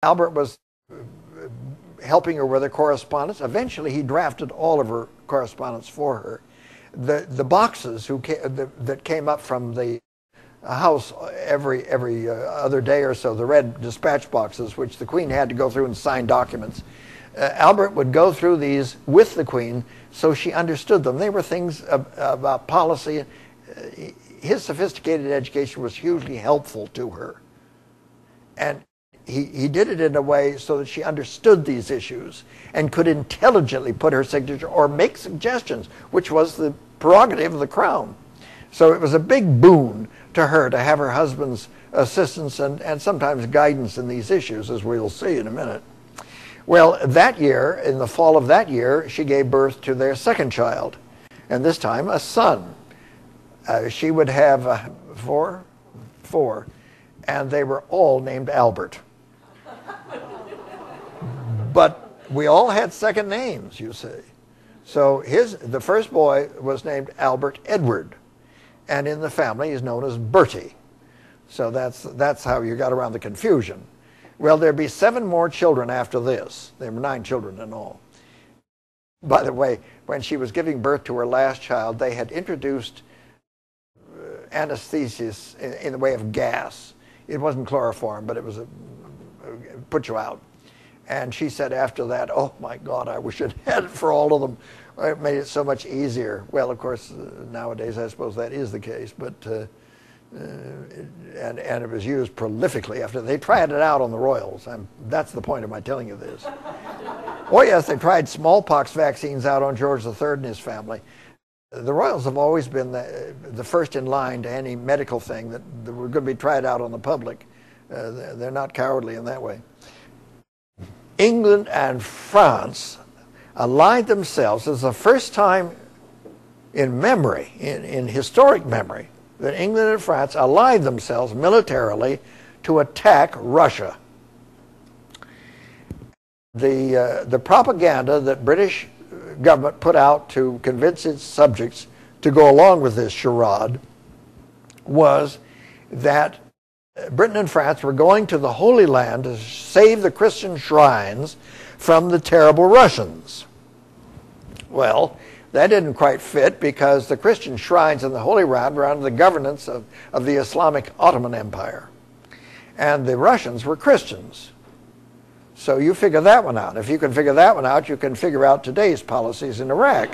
Albert was helping her with her correspondence. Eventually, he drafted all of her correspondence for her. The boxes that came up from the house every other day or so, the red dispatch boxes, which the Queen had to go through and sign documents. Albert would go through these with the Queen so she understood them. They were things about policy. His sophisticated education was hugely helpful to her. And he did it in a way so that she understood these issues and could intelligently put her signature or make suggestions, which was the prerogative of the Crown. So it was a big boon to her to have her husband's assistance and sometimes guidance in these issues, as we'll see in a minute. Well, that year, in the fall of that year, she gave birth to their second child, and this time a son. She would have four, and they were all named Albert. But we all had second names, you see. So the first boy was named Albert Edward, and in the family he's known as Bertie. So that's how you got around the confusion. Well, there'd be 7 more children after this. There were 9 children in all. By the way, when she was giving birth to her last child, they had introduced anesthesia in the way of gas. It wasn't chloroform, but it was put you out. And she said after that, "Oh my God, I wish I'd had it for all of them. It made it so much easier." Well, of course, nowadays I suppose that is the case, but and it was used prolifically after they tried it out on the royals. That's the point of my telling you this. Oh yes, they tried smallpox vaccines out on George III and his family. The royals have always been the first in line to any medical thing that were going to be tried out on the public. They're not cowardly in that way. England and France allied themselves. It's the first time in memory, in historic memory, that England and France allied themselves militarily to attack Russia. The propaganda that British government put out to convince its subjects to go along with this charade was that Britain and France were going to the Holy Land to save the Christian shrines from the terrible Russians. Well, that didn't quite fit because the Christian shrines in the Holy Land were under the governance of the Islamic Ottoman Empire. And the Russians were Christians. So you figure that one out. If you can figure that one out, you can figure out today's policies in Iraq.